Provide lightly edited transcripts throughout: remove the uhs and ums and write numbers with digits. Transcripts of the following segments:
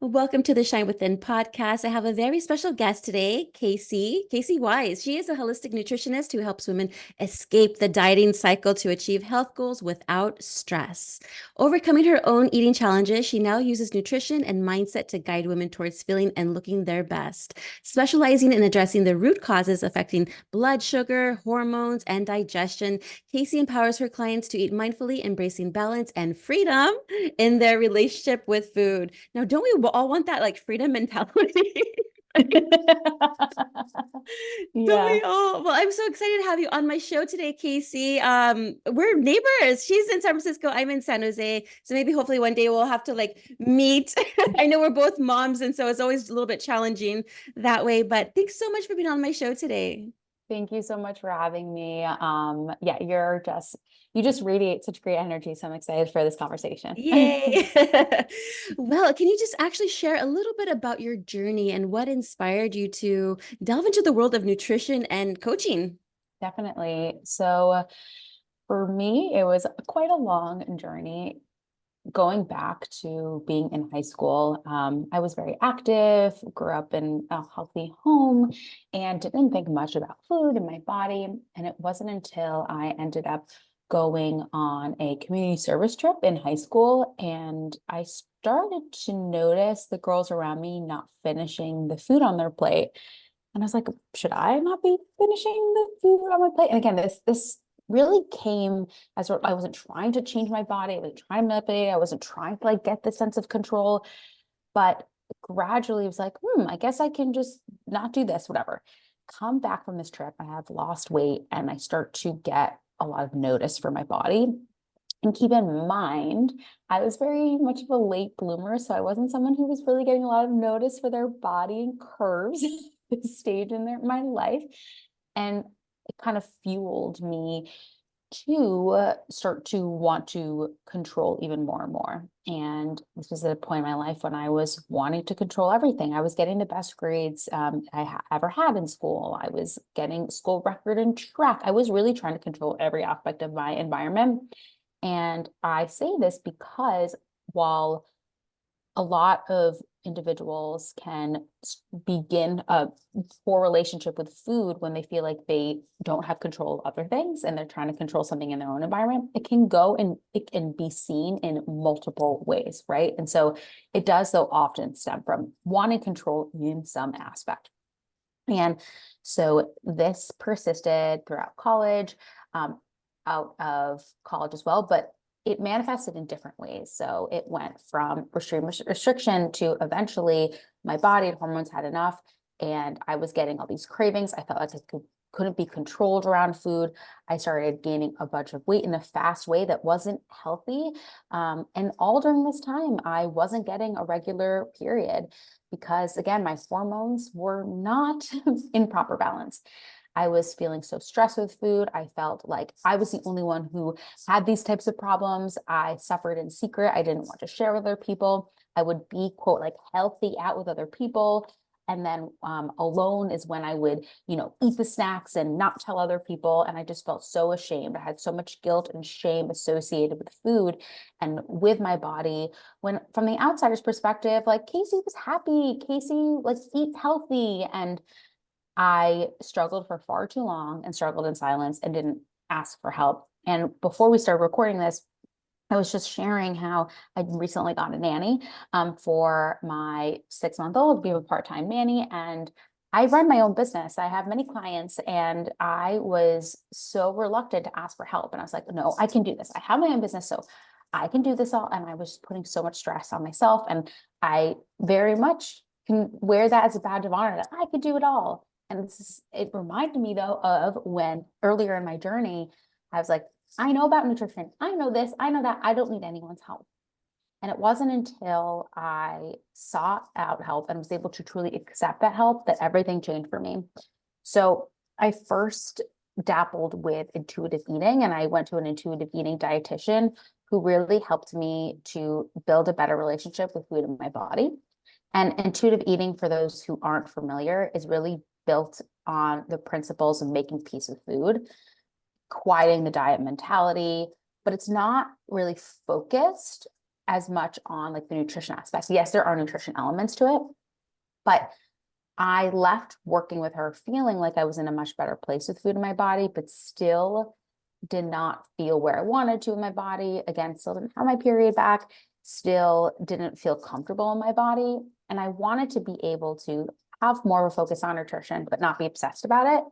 Welcome to the Shine Within podcast. I have a very special guest today, Casey Weiss. She is a holistic nutritionist who helps women escape the dieting cycle to achieve health goals without stress. Overcoming her own eating challenges, she now uses nutrition and mindset to guide women towards feeling and looking their best, specializing in addressing the root causes affecting blood sugar, hormones, and digestion. Casey empowers her clients to eat mindfully, embracing balance and freedom in their relationship with food. Now, don't we all want that like freedom mentality? Don't Yeah. we all? Well, I'm so excited to have you on my show today, Casey. We're neighbors. She's in San Francisco. I'm in San Jose. So maybe hopefully one day we'll have to like meet. I know we're both moms, and so it's always a little bit challenging that way. But thanks so much for being on my show today. Thank you so much for having me. Yeah, you just radiate such great energy. So I'm excited for this conversation. Yay. Well, can you just actually share a little bit about your journey and what inspired you to delve into the world of nutrition and coaching? Definitely. So for me, it was quite a long journey going back to being in high school. I was very active, grew up in a healthy home, and didn't think much about food and my body. And it wasn't until I ended up going on a community service trip in high school and I started to notice the girls around me not finishing the food on their plate. And I was like, should I not be finishing the food on my plate? And again, this really came as I wasn't trying to change my body, I wasn't trying to manipulate it, I wasn't trying to like get the sense of control, but gradually it was like, I guess I can just not do this, whatever. Come back from this trip, I have lost weight and I start to get a lot of notice for my body. And keep in mind, I was very much of a late bloomer, so I wasn't someone who was really getting a lot of notice for their body and curves at this stage in my life. And it kind of fueled me to start to want to control even more and more. And this was a point in my life when I was wanting to control everything. I was getting the best grades ever had in school. I was getting school record and track. I was really trying to control every aspect of my environment. And I say this because while a lot of individuals can begin a poor relationship with food when they feel like they don't have control of other things and they're trying to control something in their own environment, it can go and it can be seen in multiple ways, right? And so it does, though, often stem from wanting control in some aspect. And so this persisted throughout college, out of college as well, but it manifested in different ways. So it went from restriction to eventually my body and hormones had enough, and I was getting all these cravings. I felt like couldn't be controlled around food. I started gaining a bunch of weight in a fast way that wasn't healthy. And all during this time, I wasn't getting a regular period because, again, my hormones were not in proper balance. I was feeling so stressed with food. I felt like I was the only one who had these types of problems. I suffered in secret. I didn't want to share with other people. I would be, quote, like healthy out with other people. And then alone is when I would, eat the snacks and not tell other people. And I just felt so ashamed. I had so much guilt and shame associated with food and with my body. When from the outsider's perspective, like Casey was happy. Casey, let's eat healthy. And I struggled for far too long and struggled in silence and didn't ask for help. And before we started recording this, I was just sharing how I recently got a nanny for my 6-month-old. We have a part-time nanny, and I run my own business. I have many clients, and I was so reluctant to ask for help. And I was like, no, I can do this. I have my own business, so I can do this all. And I was putting so much stress on myself. And I very much can wear that as a badge of honor that I could do it all. And it reminded me, though, of when earlier in my journey, I was like, I know about nutrition. I know this. I know that. I don't need anyone's help. And it wasn't until I sought out help and was able to truly accept that help that everything changed for me. So I first dabbled with intuitive eating, and I went to an intuitive eating dietitian who really helped me to build a better relationship with food in my body. And intuitive eating, for those who aren't familiar, is really built on the principles of making peace with food, quieting the diet mentality, but it's not really focused as much on like the nutrition aspects. Yes, there are nutrition elements to it, but I left working with her feeling like I was in a much better place with food in my body, but still did not feel where I wanted to in my body. Again, still didn't have my period back, still didn't feel comfortable in my body. And I wanted to be able to have more of a focus on nutrition, but not be obsessed about it.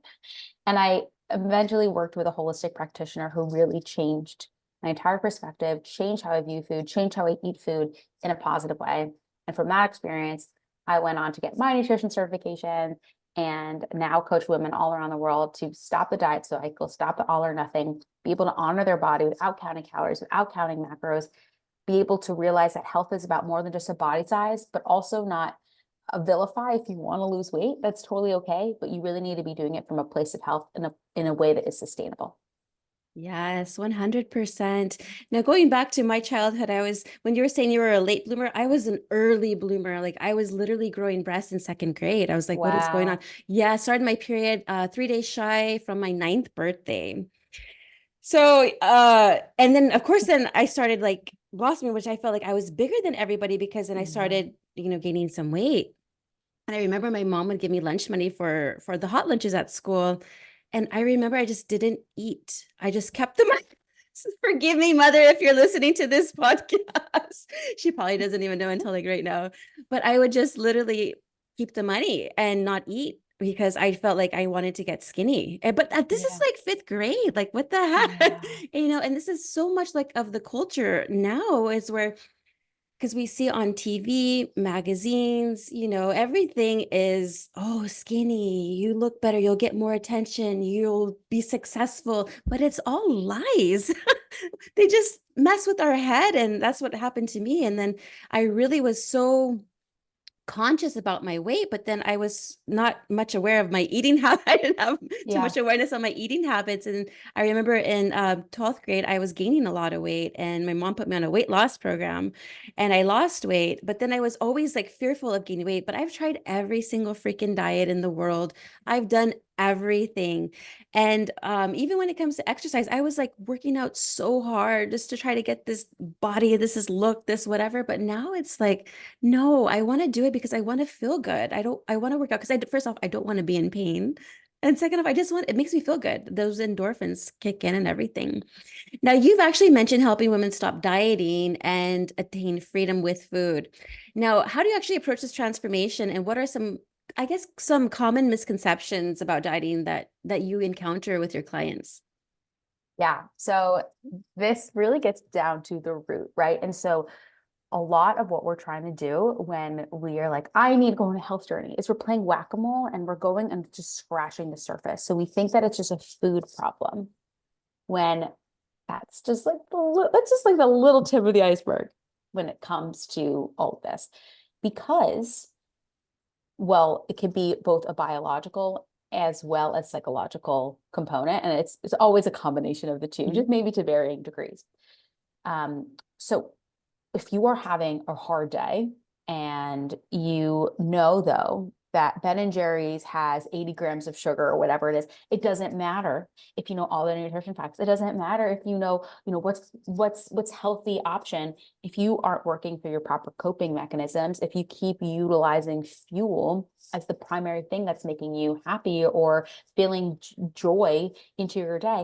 And I eventually worked with a holistic practitioner who really changed my entire perspective, changed how I view food, changed how I eat food in a positive way. And from that experience, I went on to get my nutrition certification and now coach women all around the world to stop the diet cycle, stop the all or nothing, be able to honor their body without counting calories, without counting macros, be able to realize that health is about more than just a body size, but also not vilify if you want to lose weight. That's totally okay, but you really need to be doing it from a place of health in a way that is sustainable. Yes, 100%. Now, going back to my childhood, when you were saying you were a late bloomer, I was an early bloomer. Like I was literally growing breasts in second grade. I was like, what is going on? Wow. Yeah, I started my period 3 days shy from my ninth birthday. So, and then of course, then I started like blossoming, which I felt like I was bigger than everybody because then I Mhm. started, gaining some weight. And I remember my mom would give me lunch money for the hot lunches at school. And I remember I just didn't eat. I just kept the money. Forgive me, mother, if you're listening to this podcast. She probably doesn't even know until like right now. But I would just literally keep the money and not eat because I felt like I wanted to get skinny. But this is Yeah. like fifth grade. Like, what the heck? Yeah. And this is so much like of the culture now is where because we see on TV, magazines, everything is, oh, skinny, you look better, you'll get more attention, you'll be successful, but it's all lies. They just mess with our head. And that's what happened to me. And then I really was so conscious about my weight, but then I was not much aware of my eating habit. I didn't have too Yeah. much awareness on my eating habits. And I remember in 12th grade, I was gaining a lot of weight, and my mom put me on a weight loss program, and I lost weight. But then I was always like fearful of gaining weight. But I've tried every single freaking diet in the world. I've done everything. And even when it comes to exercise, I was like working out so hard just to try to get this body, this is look, this whatever. But now it's like, no, I want to do it because I want to feel good. I want to work out because first off, I don't want to be in pain. And second off, it makes me feel good. Those endorphins kick in and everything. Now, you've actually mentioned helping women stop dieting and attain freedom with food. Now, how do you actually approach this transformation? And what are some common misconceptions about dieting that you encounter with your clients? Yeah. So this really gets down to the root, right? And so a lot of what we're trying to do when we are like, I need to go on a health journey, is we're playing whack-a-mole and we're going and just scratching the surface. So we think that it's just a food problem when that's just like the little tip of the iceberg when it comes to all of this. Because, well, it could be both a biological as well as psychological component. And it's always a combination of the two, Mhm. just maybe to varying degrees. So if you are having a hard day and you know, though, that Ben and Jerry's has 80 grams of sugar or whatever it is, it doesn't matter if you know all the nutrition facts. It doesn't matter if what's healthy option. If you aren't working through your proper coping mechanisms, if you keep utilizing fuel as the primary thing that's making you happy or feeling joy into your day,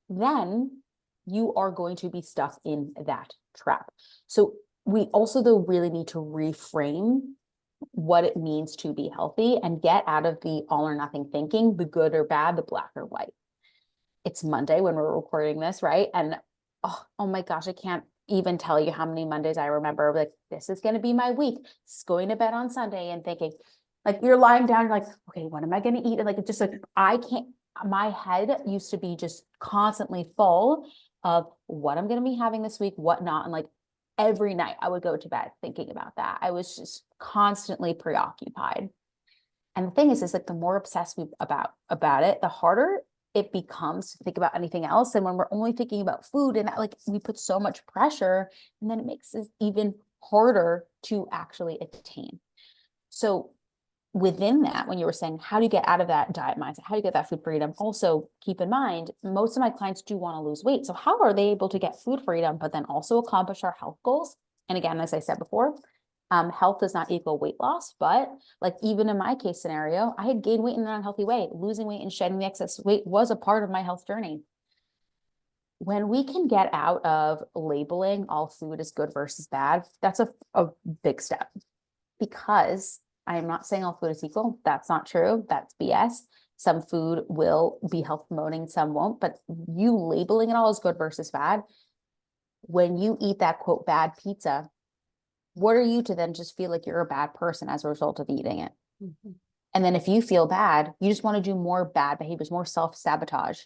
then you are going to be stuck in that trap. So we also, though, really need to reframe what it means to be healthy and get out of the all or nothing thinking, the good or bad, the black or white. It's Monday when we're recording this, right? And oh my gosh, I can't even tell you how many Mondays I remember like, this is going to be my week. It's going to bed on Sunday and thinking, like, you're lying down, you're like, okay, what am I going to eat? And like, it's just like, I can't, my head used to be just constantly full of what I'm going to be having this week, what not. And like every night I would go to bed thinking about that. I was just constantly preoccupied. And the thing is like the more obsessed we about it, the harder it becomes to think about anything else. And when we're only thinking about food and that, like, we put so much pressure, and then it makes it even harder to actually attain. So within that, when you were saying, how do you get out of that diet mindset? How do you get that food freedom? Also, keep in mind, most of my clients do want to lose weight. So how are they able to get food freedom, but then also accomplish our health goals? And again, as I said before, health does not equal weight loss, but like even in my case scenario, I had gained weight in an unhealthy way. Losing weight and shedding the excess weight was a part of my health journey. When we can get out of labeling all food as good versus bad, that's a big step, because I am not saying all food is equal. That's not true. That's BS. Some food will be health promoting, some won't, but you labeling it all as good versus bad, when you eat that quote bad pizza, what are you to then just feel like you're a bad person as a result of eating it? Mhm. And then if you feel bad, you just want to do more bad behaviors, more self-sabotage.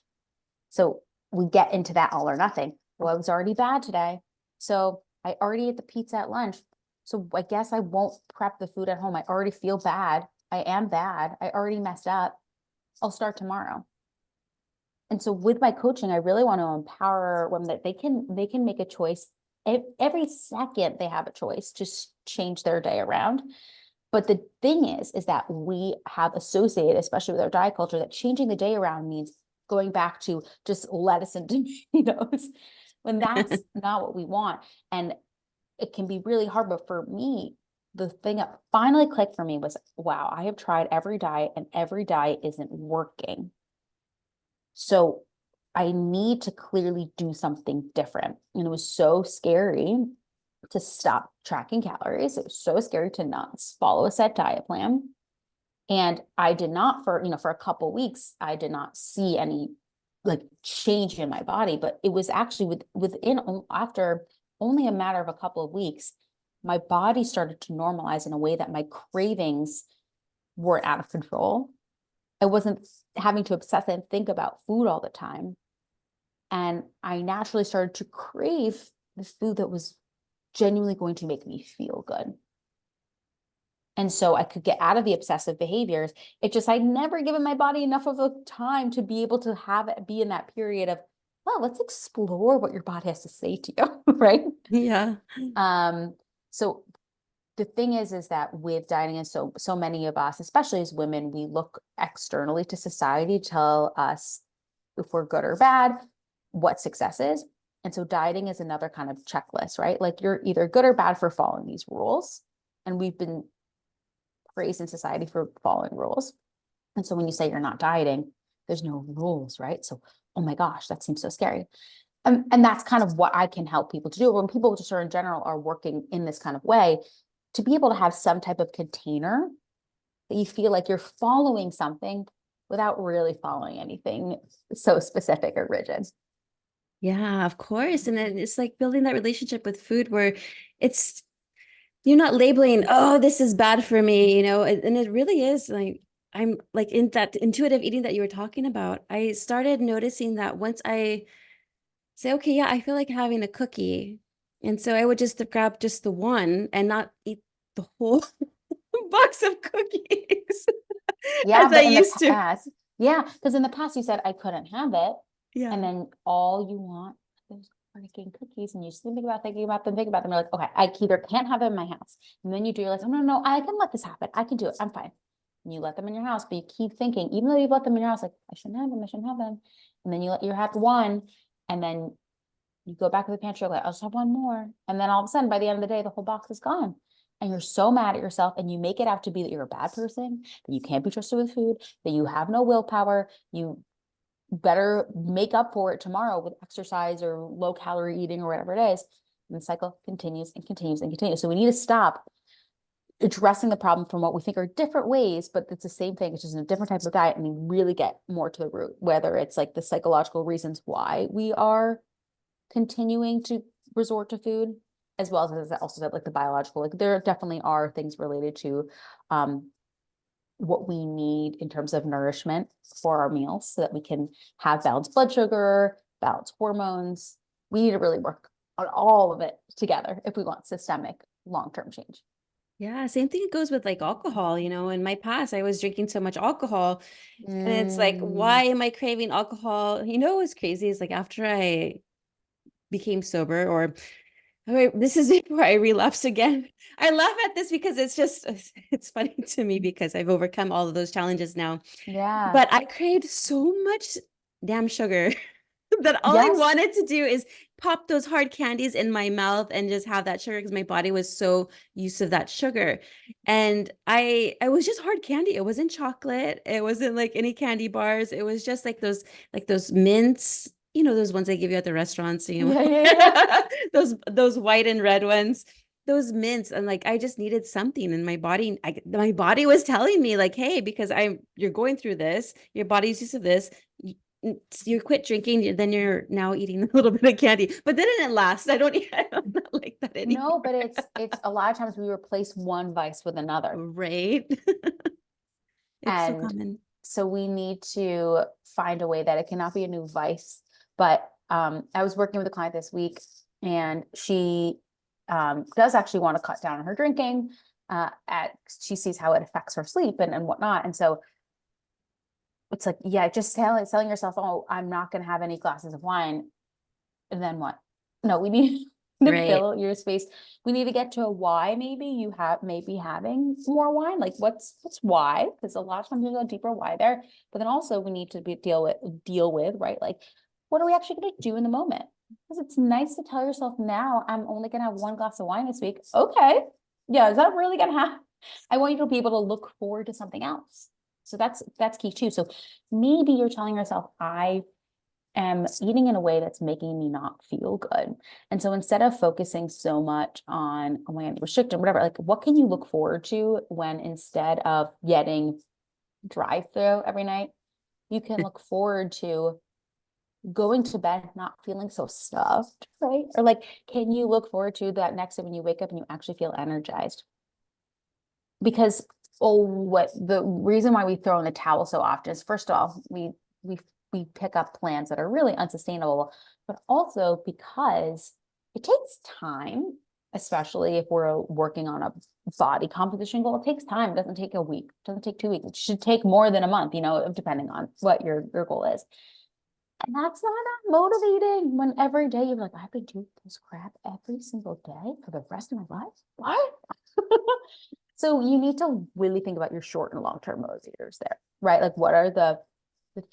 So we get into that all or nothing. Well, I was already bad today, so I already ate the pizza at lunch. So I guess I won't prep the food at home. I already feel bad. I am bad. I already messed up. I'll start tomorrow. And so with my coaching, I really want to empower women that they can make a choice. Every second they have a choice to change their day around. But the thing is that we have associated, especially with our diet culture, that changing the day around means going back to just lettuce and tomatoes, when that's not what we want. And it can be really hard. But for me, the thing that finally clicked for me was, wow, I have tried every diet and every diet isn't working. So I need to clearly do something different. And it was so scary to stop tracking calories. It was so scary to not follow a set diet plan. And I did not for a couple of weeks, I did not see any like change in my body, but it was actually after only a matter of a couple of weeks, my body started to normalize in a way that my cravings were out of control. I wasn't having to obsess and think about food all the time. And I naturally started to crave the food that was genuinely going to make me feel good. And so I could get out of the obsessive behaviors. It just, I'd never given my body enough of a time to be able to have it be in that period of, well, let's explore what your body has to say to you, right? Yeah. So the thing is that with dieting, and so many of us, especially as women, we look externally to society to tell us if we're good or bad, what success is. And so dieting is another kind of checklist, right? Like you're either good or bad for following these rules. And we've been praised in society for following rules. And so when you say you're not dieting, there's no rules, right? So, oh my gosh, that seems so scary. And that's kind of what I can help people to do. When people just are in general are working in this kind of way, to be able to have some type of container that you feel like you're following something without really following anything so specific or rigid. Yeah, of course. And then it's like building that relationship with food where it's, you're not labeling, oh, this is bad for me, and it really is like, I'm like in that intuitive eating that you were talking about. I started noticing that once I say, okay, yeah, I feel like having a cookie. And so I would just grab just the one and not eat the whole box of cookies Yeah, as I but in the used to. past, yeah, because in the past you said I couldn't have it, Yeah. and then all you want is freaking cookies, and you just thinking about them, You're like, okay, I either can't have them in my house, and then you do, you're like, oh no, no, I can let this happen. I can do it. I'm fine. And you let them in your house, but you keep thinking, even though you've let them in your house, like I shouldn't have them, I shouldn't have them, and then you have one, and then you go back to the pantry, like, I'll just have one more. And then all of a sudden, by the end of the day, the whole box is gone. And you're so mad at yourself, and you make it out to be that you're a bad person, that you can't be trusted with food, that you have no willpower. You better make up for it tomorrow with exercise or low calorie eating or whatever it is. And the cycle continues and continues and continues. So we need to stop addressing the problem from what we think are different ways, but it's the same thing. It's just a different type of diet. And we really get more to the root, whether it's like the psychological reasons why we are continuing to resort to food, as well as also like the biological, like there definitely are things related to what we need in terms of nourishment for our meals so that we can have balanced blood sugar, balanced hormones. We need to really work on all of it together if we want systemic long-term change. Yeah, same thing goes with like alcohol. In my past, I was drinking so much alcohol, and it's like, why am I craving alcohol? What's crazy is like after I became sober, or this is before I relapsed again. I laugh at this because it's funny to me because I've overcome all of those challenges now. Yeah. But I craved so much damn sugar that all I Yes. wanted to do is pop those hard candies in my mouth and just have that sugar because my body was so used to that sugar. And I was just hard candy. It wasn't chocolate. It wasn't like any candy bars. It was just like those mints, you know, those ones they give you at the restaurants, you Yeah, yeah, yeah. know, those white and red ones, those mints. And like I just needed something in my body. My body was telling me like, hey, because you're going through this, your body's used to this. You quit drinking, then you're now eating a little bit of candy, but then it didn't last. I'm not like that No, anymore. but it's a lot of times we replace one vice with another. Right. It's so And common. so we need to find a way that it cannot be a new vice. But I was working with a client this week, and she does actually want to cut down on her drinking. She sees how it affects her sleep and whatnot. And so it's like, yeah, just telling yourself, oh, I'm not going to have any glasses of wine. And then what? No, we need to Right. fill your space. We need to get to a why. Maybe you have maybe having more wine. Like what's why? Because a lot of times there's a deeper why there. But then also we need to deal with, right? Like, what are we actually going to do in the moment? Because it's nice to tell yourself now, I'm only going to have one glass of wine this week. Okay. Yeah, is that really going to happen? I want you to be able to look forward to something else. So that's key too. So maybe you're telling yourself, I am eating in a way that's making me not feel good. And so instead of focusing so much on, oh my God, restricted, whatever, like what can you look forward to when instead of getting drive-through every night, you can look forward to going to bed not feeling so stuffed, right? Or like, can you look forward to that next day when you wake up and you actually feel energized? Because what the reason why we throw in the towel so often is, first of all, we we pick up plans that are really unsustainable, but also because it takes time, especially if we're working on a body composition goal. It takes time. It doesn't take a week. It doesn't take 2 weeks. It should take more than a month, you know, depending on what your goal is. And that's not that motivating when every day you're like, I have to do this crap every single day for the rest of my life. What? So you need to really think about your short and long-term motivators there, right? Like what are the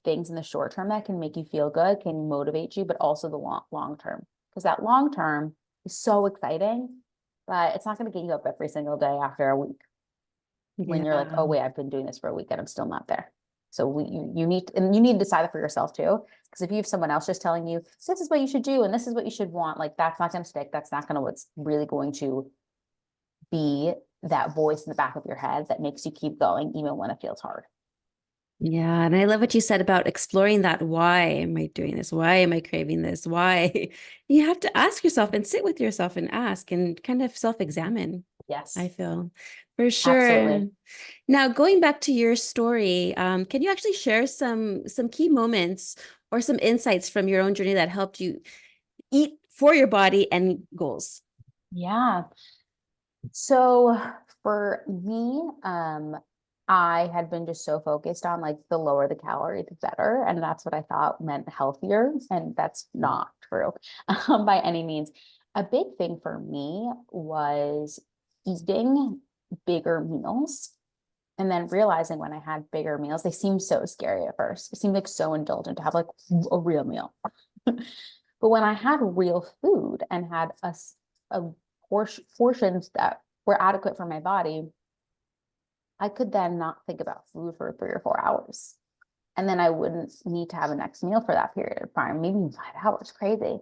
things in the short term that can make you feel good, can motivate you, but also the long term. Because that long term is so exciting, but it's not going to get you up every single day after a week when you're like, Yeah. oh wait, I've been doing this for a week and I'm still not there. So you need to decide it for yourself too. Because if you have someone else just telling you this is what you should do and this is what you should want, like that's not going to stick. That's not going to what's really going to be that voice in the back of your head that makes you keep going even when it feels hard. Yeah. And I love what you said about exploring that. Why am I doing this? Why am I craving this? Why? You have to ask yourself and sit with yourself and ask and kind of self-examine, I Yes, feel for sure. absolutely. Now, going back to your story, can you actually share some key moments or some insights from your own journey that helped you eat for your body and goals? Yeah. So for me, I had been just so focused on like the lower the calorie, the better. And that's what I thought meant healthier. And that's not true by any means. A big thing for me was eating bigger meals and then realizing when I had bigger meals, they seemed so scary at first. It seemed like so indulgent to have like a real meal. But when I had real food and had a portions that were adequate for my body, I could then not think about food for 3 or 4 hours. And then I wouldn't need to have a next meal for that period of time, maybe 5 hours, crazy.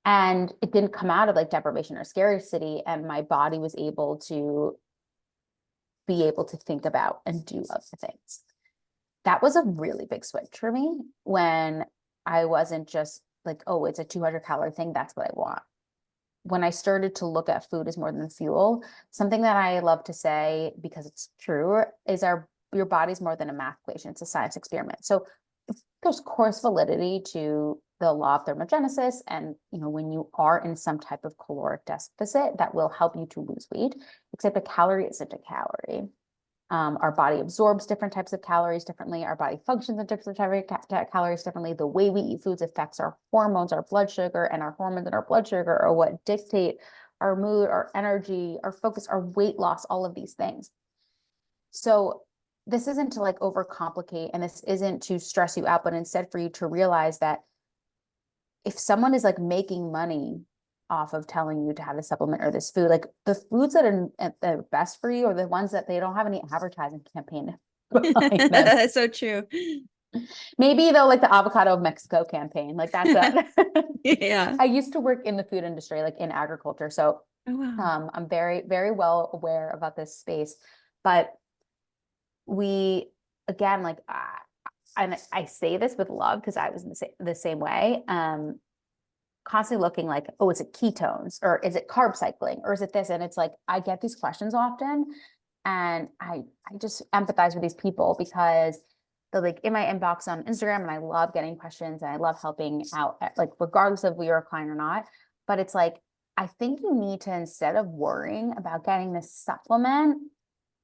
And it didn't come out of like deprivation or scarcity. And my body was able to be able to think about and do other things. That was a really big switch for me when I wasn't just like, oh, it's a 200-calorie thing. That's what I want. When I started to look at food as more than fuel, something that I love to say, because it's true, is your body's more than a math equation. It's a science experiment. So there's course validity to the law of thermogenesis. And, you know, when you are in some type of caloric deficit, that will help you to lose weight, except a calorie isn't a calorie. Our body absorbs different types of calories differently. Our body functions in different calories differently. The way we eat foods affects our hormones, our blood sugar, and our hormones and our blood sugar are what dictate our mood, our energy, our focus, our weight loss, all of these things. So this isn't to like overcomplicate, and this isn't to stress you out, but instead for you to realize that if someone is like making money off of telling you to have this supplement or this food, like the foods that are best for you are the ones that they don't have any advertising campaign behind them. So true. Maybe though, like the avocado of Mexico campaign, like that's it. Yeah. I used to work in the food industry, like in agriculture. So Oh, wow. I'm very, very well aware about this space. But we, again, like, and I say this with love because I was in the same way. Constantly looking like, oh, is it ketones or is it carb cycling or is it this? And it's like, I get these questions often, and I just empathize with these people because they're like in my inbox on Instagram, and I love getting questions and I love helping out, like regardless of we are a client or not. But it's like, I think you need to, instead of worrying about getting this supplement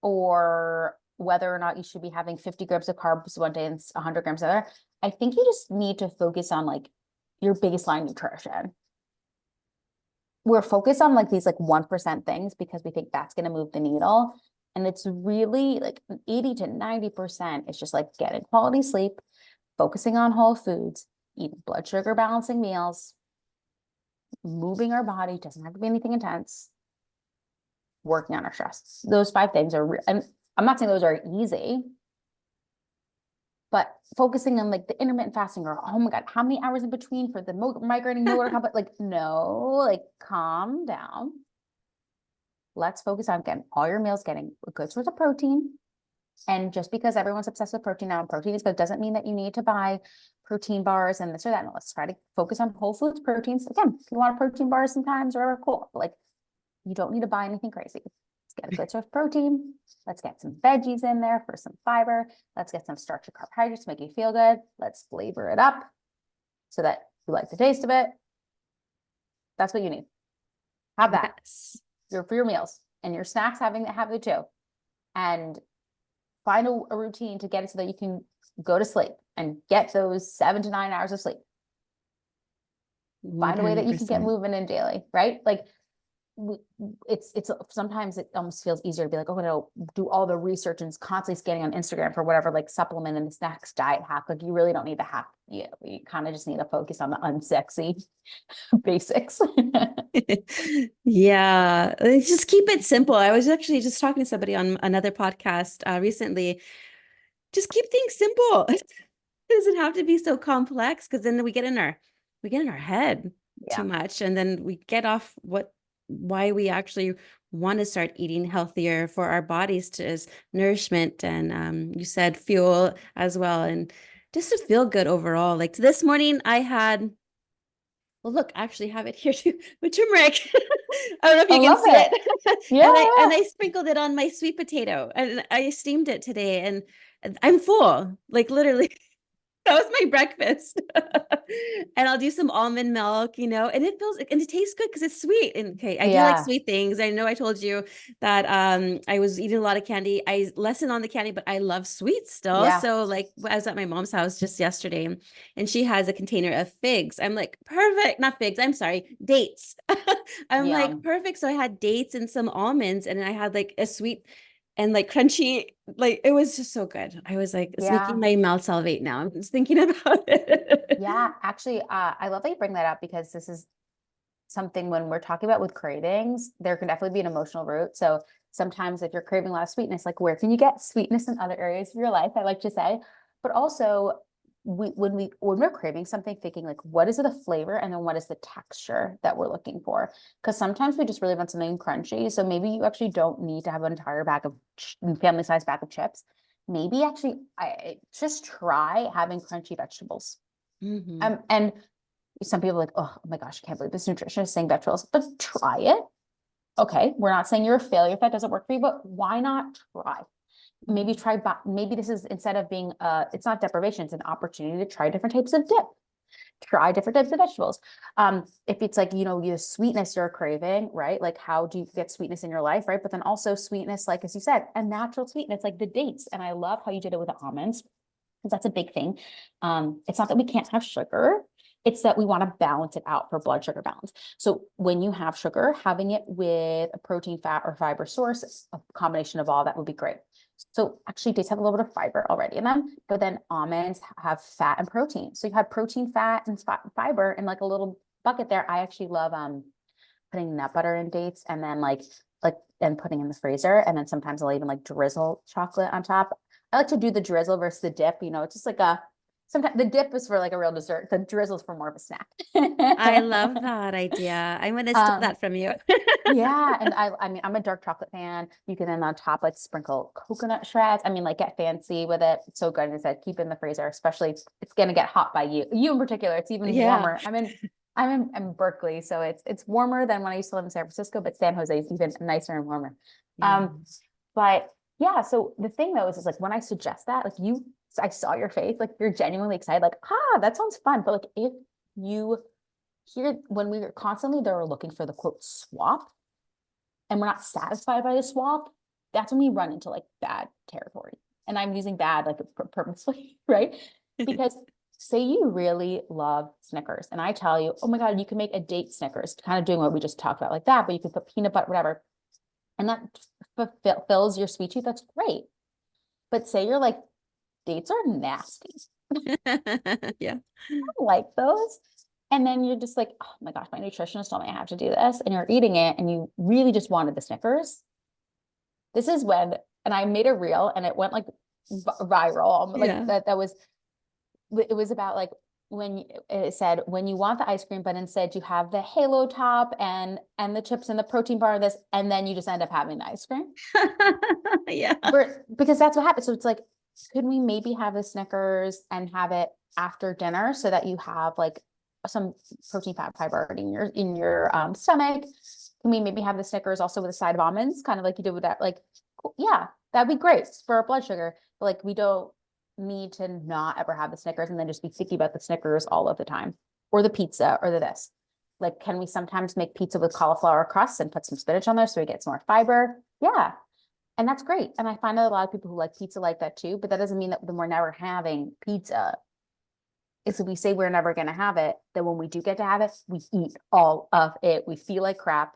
or whether or not you should be having 50 grams of carbs one day and 100 grams the other, I think you just need to focus on like your baseline nutrition. We're focused on like these like 1% things because we think that's going to move the needle. And it's really like 80 to 90% is just like getting quality sleep, focusing on whole foods, eating blood sugar balancing meals, moving our body, doesn't have to be anything intense, working on our stress. Those 5 things are, and I'm not saying those are easy, but focusing on like the intermittent fasting or, oh my God, how many hours in between for the migrating motor complex? Like, no, like calm down. Let's focus on getting all your meals getting a good source of protein. And just because everyone's obsessed with protein now, and protein is good, doesn't mean that you need to buy protein bars and this or that. No, let's try to focus on whole foods proteins. Again, if you want a protein bar sometimes, or cool, but like you don't need to buy anything crazy. Let's get a good source of protein. Let's get some veggies in there for some fiber. Let's get some starchy carbohydrates to make you feel good. Let's flavor it up so that you like the taste of it. That's what you need. Have that. Yes. For your meals, and your snacks have it too. And find a routine to get it so that you can go to sleep and get those 7 to 9 hours of sleep. Find a way that you can get 100%. moving in daily, right? Like it's sometimes it almost feels easier to be like, oh no, do all the research and constantly scanning on Instagram for whatever like supplement and this next diet hack. Like you really don't need the hack. You kind of just need to focus on the unsexy basics. Yeah, just keep it simple. I was actually just talking to somebody on another podcast recently. Just keep things simple. It doesn't have to be so complex, because then we get in our head too Yeah. much, and then we get off why we actually want to start eating healthier for our bodies, to as nourishment and you said fuel as well, and just to feel good overall. Like this morning I had, well, look, I actually have it here too, with turmeric. I don't know if I you can love see it. it. Yeah, And yeah. I sprinkled it on my sweet potato, and I steamed it today, and I'm full, like literally. That was my breakfast. And I'll do some almond milk, and it feels, and it tastes good because it's sweet. And okay, I do like Yeah. sweet things. I know I told you that I was eating a lot of candy. I lessen on the candy, but I love sweets still. Yeah. So like I was at my mom's house just yesterday, and she has a container of figs. I'm like, perfect, not figs, I'm sorry, dates. I'm like, Yum. perfect. So I had dates and some almonds, and I had like a sweet and like crunchy, like it was just so good. I was like, it's making Yeah. my mouth salivate now. I'm just thinking about it. Yeah. Actually, I love that you bring that up because this is something when we're talking about with cravings, there can definitely be an emotional root. So sometimes if you're craving a lot of sweetness, like where can you get sweetness in other areas of your life? I like to say, but also when we're craving something, thinking like, what is the flavor and then what is the texture that we're looking for? Because sometimes we just really want something crunchy. So maybe you actually don't need to have an entire bag of family size bag of chips. Maybe actually, I just try having crunchy vegetables. Mhm. And some people are like, oh my gosh, I can't believe this nutritionist is saying vegetables, but try it. Okay, we're not saying you're a failure if that doesn't work for you, but why not try? Maybe try, maybe this is, instead of being, it's not deprivation, it's an opportunity to try different types of dip. Try different types of vegetables. If it's like, you sweetness you're craving, right? Like how do you get sweetness in your life, right? But then also sweetness, like as you said, a natural sweetness, like the dates. And I love how you did it with the almonds, because that's a big thing. It's not that we can't have sugar. It's that we want to balance it out for blood sugar balance. So when you have sugar, having it with a protein, fat, or fiber source, a combination of all that would be great. So actually dates have a little bit of fiber already in them, but then almonds have fat and protein. So you have protein, fat, and fiber in like a little bucket there. I actually love putting nut butter in dates and then and putting in the freezer. And then sometimes I'll even like drizzle chocolate on top. I like to do the drizzle versus the dip. It's just like sometimes the dip is for like a real dessert. The drizzle is for more of a snack. I love that idea. I'm going to steal Um, that from you. yeah, and I mean, I'm a dark chocolate fan. You can then on top like sprinkle coconut shreds. I mean, like get fancy with it. It's so good. And I said, keep it in the freezer, especially it's gonna get hot by you. You in particular, it's even Yeah. warmer. I'm in Berkeley, so it's warmer than when I used to live in San Francisco, but San Jose is even nicer and warmer. Yeah. But yeah, so the thing though is like when I suggest that, like I saw your face, like you're genuinely excited, like, that sounds fun. But like if you here when we were constantly they were looking for the quote swap and we're not satisfied by the swap, that's when we run into like bad territory. And I'm using bad like purposely, right? Because say you really love Snickers and I tell you, oh my God, you can make a date Snickers, kind of doing what we just talked about like that, but you can put peanut butter, whatever. And that fulfills your sweet tooth. That's great. But say you're like, dates are nasty. Yeah. I don't like those. And then you're just like, oh my gosh, my nutritionist told me I have to do this. And you're eating it and you really just wanted the Snickers. This is when, and I made a reel and it went like viral. Like Yeah. it was about like when it said, when you want the ice cream, but instead you have the halo top and the chips and the protein bar, this, and then you just end up having the ice cream. Yeah. Because that's what happens. So it's like, could we maybe have the Snickers and have it after dinner so that you have like some protein, fat, fiber in your stomach? Can we maybe have the Snickers also with a side of almonds, kind of like you did with that? Like, cool. Yeah, that'd be great for our blood sugar. But like, we don't need to not ever have the Snickers and then just be thinking about the Snickers all of the time, or the pizza, or the this. Like, can we sometimes make pizza with cauliflower crusts and put some spinach on there so we get some more fiber? Yeah, and that's great. And I find that a lot of people who like pizza like that too, but that doesn't mean that we're never having pizza. It's if we say we're never going to have it, then when we do get to have it, we eat all of it. We feel like crap.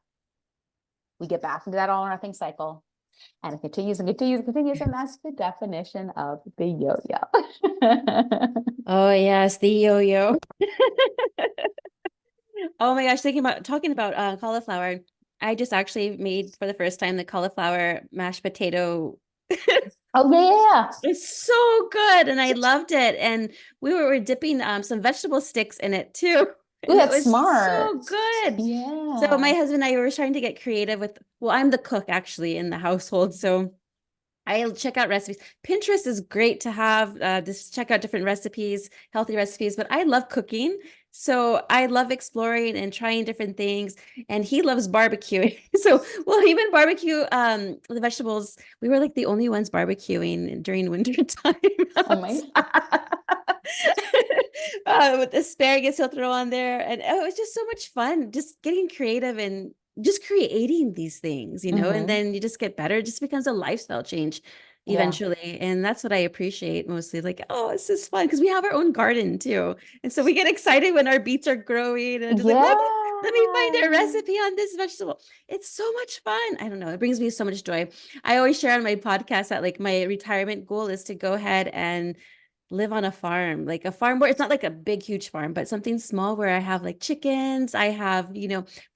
We get back into that all or nothing cycle. And it continues and continues and continues. And that's the definition of the yo-yo. Oh, yes, the yo-yo. Oh my gosh, talking about cauliflower. I just actually made for the first time the cauliflower mashed potato. Oh, yeah. It's so good, and I loved it. And we were dipping some vegetable sticks in it too, Ooh, and it that's was so smart. good. So my Yeah. husband and I were trying to get creative with, well, I'm the cook actually in the household, so I'll check out recipes. Pinterest is great to have, just check out different recipes, healthy recipes, but I love cooking. So I love exploring and trying different things. And he loves barbecuing. So we'll even barbecue the vegetables. We were like the only ones barbecuing during winter time. Oh my. With asparagus he'll throw on there. And oh, it was just so much fun, just getting creative and just creating these things, and Mm-hmm. then you just get better. It just becomes a lifestyle change Yeah. eventually. And that's what I appreciate mostly. Like, oh, this is fun because we have our own garden too. And so we get excited when our beets are growing and just like, let me find a Yeah. recipe on this vegetable. It's so much fun. I don't know. It brings me so much joy. I always share on my podcast that like my retirement goal is to go ahead and live on a farm, like a farm where it's not like a big, huge farm, but something small where I have like chickens, I have,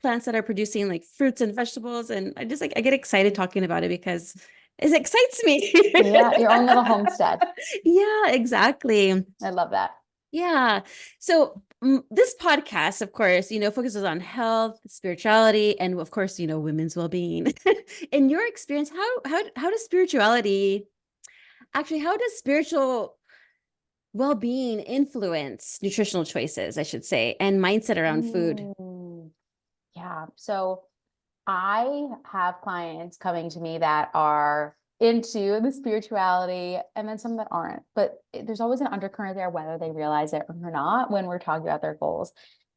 plants that are producing like fruits and vegetables. And I get excited talking about it because it excites me. Yeah. Your own little homestead. Yeah, exactly. I love that. Yeah. So this podcast, of course, focuses on health, spirituality, and of course, women's well-being. In your experience, how does spirituality actually, how does spiritual well-being influence nutritional choices, I should say, and mindset around food? Mm, yeah. So I have clients coming to me that are into the spirituality and then some that aren't, but there's always an undercurrent there, whether they realize it or not, when we're talking about their goals.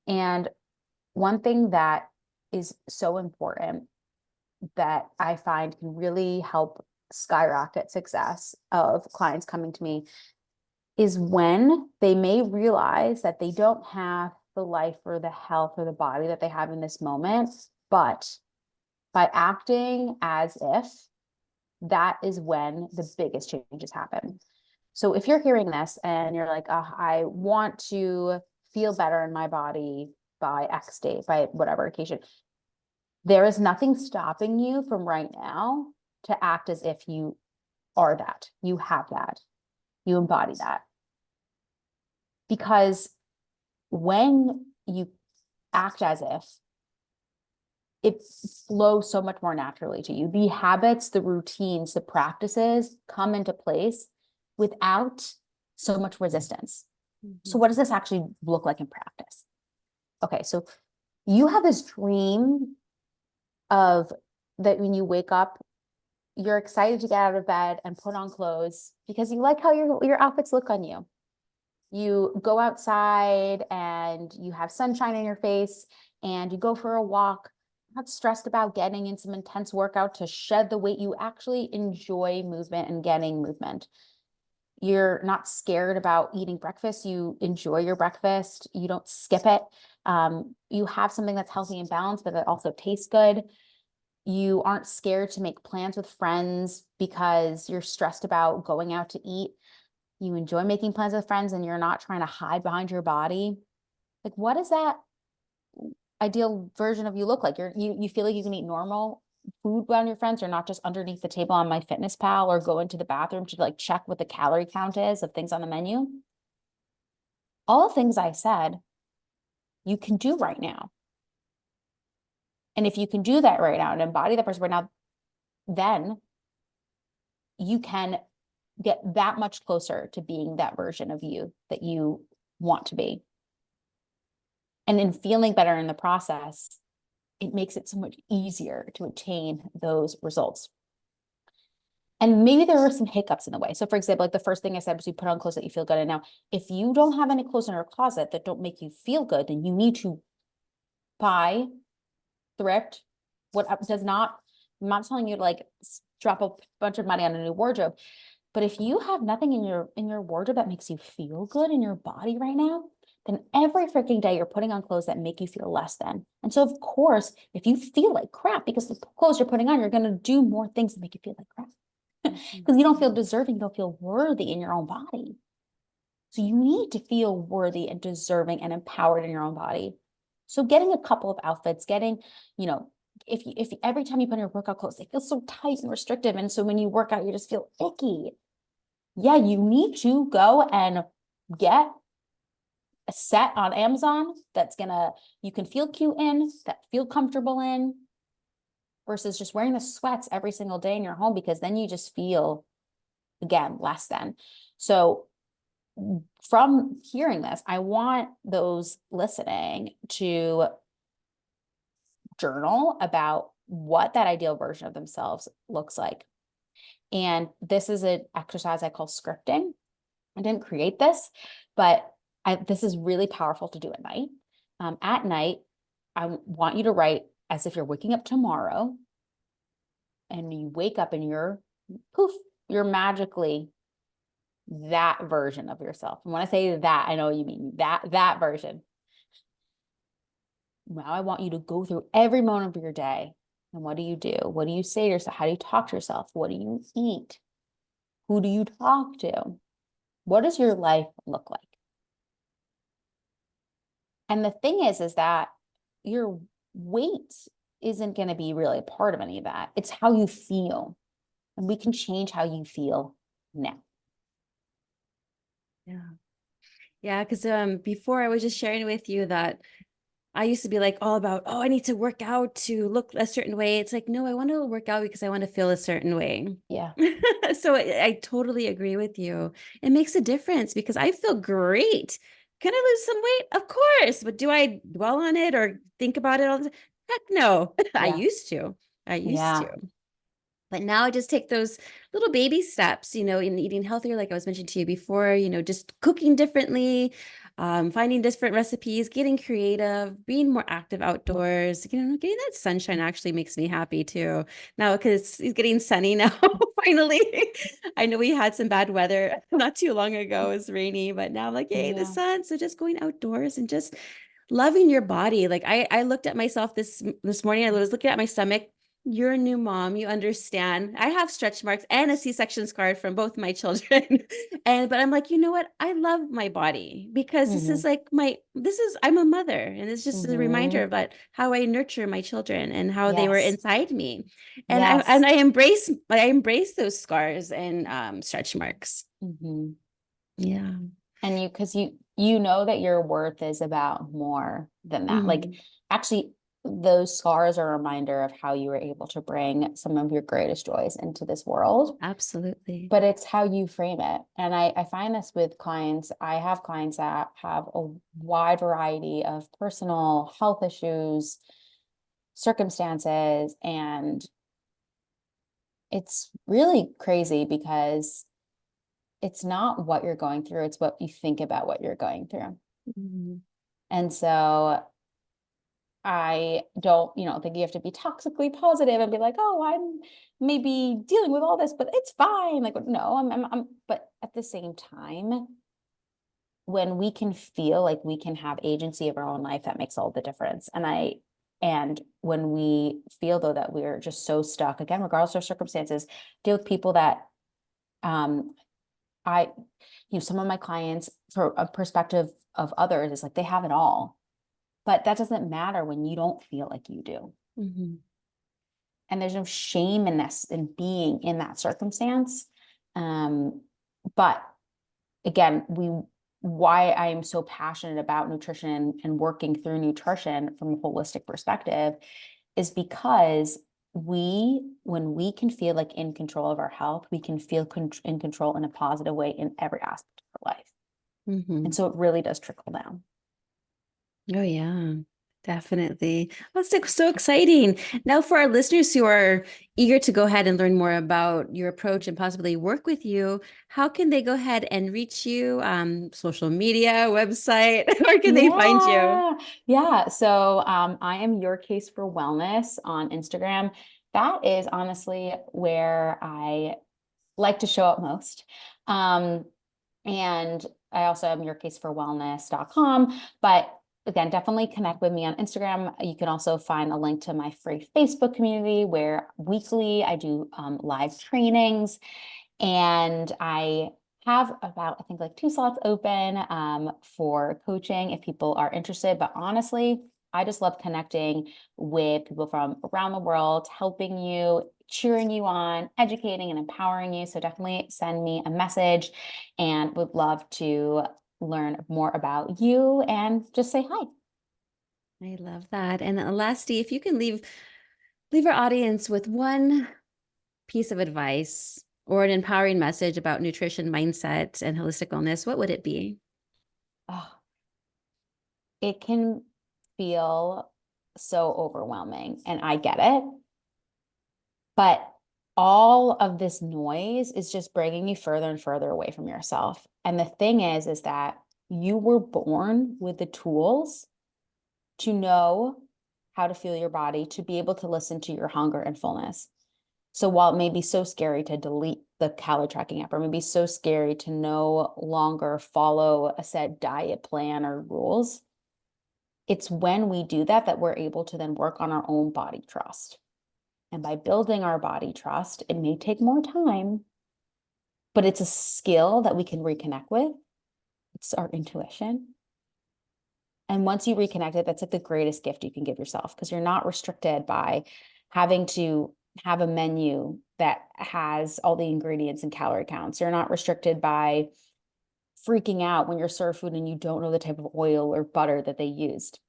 And one thing that is so important that I find can really help skyrocket success of clients coming to me is when they may realize that they don't have the life or the health or the body that they have in this moment. But by acting as if, that is when the biggest changes happen. So if you're hearing this and you're like, oh, I want to feel better in my body by X date, by whatever occasion, there is nothing stopping you from right now to act as if you are that, you have that, you embody that. Because when you act as if, it flows so much more naturally to you. The habits, the routines, the practices come into place without so much resistance. So what does this actually look like in practice? Okay, so you have this dream of that when you wake up, you're excited to get out of bed and put on clothes because you like how your outfits look on you. You go outside and you have sunshine in your face and you go for a walk, not stressed about getting in some intense workout to shed the weight. You actually enjoy movement and getting movement. You're not scared about eating breakfast. You enjoy your breakfast. You don't skip it. You have something that's healthy and balanced, but that also tastes good. You aren't scared to make plans with friends because you're stressed about going out to eat. You enjoy making plans with friends and you're not trying to hide behind your body. Like, what does that ideal version of you look like? You feel like you can eat normal food around your friends. You're not just underneath the table on MyFitnessPal or go into the bathroom to like check what the calorie count is of things on the menu. All the things I said, you can do right now. And if you can do that right now and embody that person right now, then you can get that much closer to being that version of you that you want to be. And in feeling better in the process, it makes it so much easier to attain those results. And maybe there were some hiccups in the way. So for example, like the first thing I said was you put on clothes that you feel good in. Now, if you don't have any clothes in your closet that don't make you feel good, then you need to buy, thrift, what does not, I'm not telling you to like drop a bunch of money on a new wardrobe, but if you have nothing in your wardrobe that makes you feel good in your body right now, then every freaking day you're putting on clothes that make you feel less than. And so of course, if you feel like crap because the clothes you're putting on, you're going to do more things that make you feel like crap. Because you don't feel deserving, you don't feel worthy in your own body. So you need to feel worthy and deserving and empowered in your own body. So getting a couple of outfits, getting, if every time you put on your workout clothes, they feel so tight and restrictive. And so when you work out, you just feel icky. Yeah, you need to go and get a set on Amazon that's you can feel cute in, that feel comfortable in, versus just wearing the sweats every single day in your home, because then you just feel, again, less than. So from hearing this, I want those listening to journal about what that ideal version of themselves looks like. And this is an exercise I call scripting. I didn't create this, but this is really powerful to do at night. At night, I want you to write as if you're waking up tomorrow and you wake up and you're magically that version of yourself. And when I say that, I know what you mean, that version. Now I want you to go through every moment of your day. And what do you do? What do you say to yourself? How do you talk to yourself? What do you eat? Who do you talk to? What does your life look like? And the thing is that your weight isn't going to be really a part of any of that. It's how you feel. And we can change how you feel now. Yeah. Yeah. Because before I was just sharing with you that I used to be like all about, oh, I need to work out to look a certain way. It's like, no, I want to work out because I want to feel a certain way. Yeah. So I totally agree with you. It makes a difference because I feel great. Can I lose some weight? Of course. But do I dwell on it or think about it all the time? Heck no. I Yeah. used to. I used Yeah. to. But now I just take those little baby steps, in eating healthier, like I was mentioning to you before, just cooking differently, finding different recipes, getting creative, being more active outdoors, getting that sunshine actually makes me happy too. Now, because it's getting sunny now, finally. I know we had some bad weather not too long ago. It was rainy, but now I'm like, yay, the Yeah. sun. So just going outdoors and just loving your body. Like I looked at myself this morning. I was looking at my stomach. You're a new mom. You understand. I have stretch marks and a C-section scar from both my children. But I'm like, you know what? I love my body because this is Hmm. like I'm a mother. And it's just a reminder Hmm. about how I nurture my children and how they were Yes. inside me. And Yes. I embrace those scars and stretch marks. Hmm. Yeah. And because you know that your worth is about more than that. Like, Mhm. actually, those scars are a reminder of how you were able to bring some of your greatest joys into this world. Absolutely. But it's how you frame it. And I find this with clients. I have clients that have a wide variety of personal health issues, circumstances, and it's really crazy because it's not what you're going through, it's what you think about what you're going through. Mhm. And so I don't, think you have to be toxically positive and be like, oh, I'm maybe dealing with all this, but it's fine. Like, no, but at the same time, when we can feel like we can have agency of our own life, that makes all the difference. And when we feel though that we're just so stuck, again, regardless of circumstances, deal with people that, um, I, some of my clients, for a perspective of others, is like they have it all. But that doesn't matter when you don't feel like you do. Mhm. And there's no shame in this, in being in that circumstance. Um, but again, why I am so passionate about nutrition and working through nutrition from a holistic perspective is because when we can feel like in control of our health, we can feel in control in a positive way in every aspect of our life. And Mhm. so it really does trickle down. Oh, yeah, definitely. That's like so exciting. Now, for our listeners who are eager to go ahead and learn more about your approach and possibly work with you, how can they go ahead and reach you? Social media, website, where can they find you? Yeah. Yeah. So I am Your Case for Wellness on Instagram. That is honestly where I like to show up most. Um, and I also am yourcaseforwellness.com. But again, definitely connect with me on Instagram. You can also find a link to my free Facebook community where weekly I do live trainings. And I have about, I think, like 2 slots open for coaching if people are interested. But honestly, I just love connecting with people from around the world, helping you, cheering you on, educating and empowering you. So definitely send me a message and would love to learn more about you and just say hi. I love that. And lastly, if you can leave our audience with one piece of advice or an empowering message about nutrition, mindset, and holistic wellness, what would it be? Oh, it can feel so overwhelming, and I get it. But all of this noise is just bringing you further and further away from yourself. And the thing is that you were born with the tools to know how to feel your body, to be able to listen to your hunger and fullness. So while it may be so scary to delete the calorie tracking app, or maybe so scary to no longer follow a set diet plan or rules, it's when we do that that we're able to then work on our own body trust. And by building our body trust, it may take more time, but it's a skill that we can reconnect with. It's our intuition. And once you reconnect it, that's like the greatest gift you can give yourself because you're not restricted by having to have a menu that has all the ingredients and calorie counts. You're not restricted by freaking out when you're served food and you don't know the type of oil or butter that they used.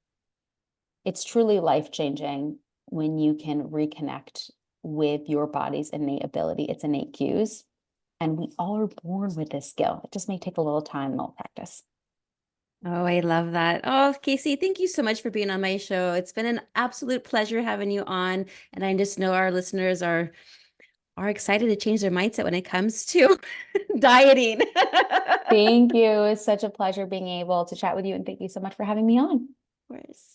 It's truly life-changing when you can reconnect with your body's innate ability, its innate cues. And we all are born with this skill. It just may take a little time and a little practice. Oh, I love that. Oh, Casey, thank you so much for being on my show. It's been an absolute pleasure having you on. And I just know our listeners are excited to change their mindset when it comes to dieting. Thank you. It's such a pleasure being able to chat with you. And thank you so much for having me on. Of course.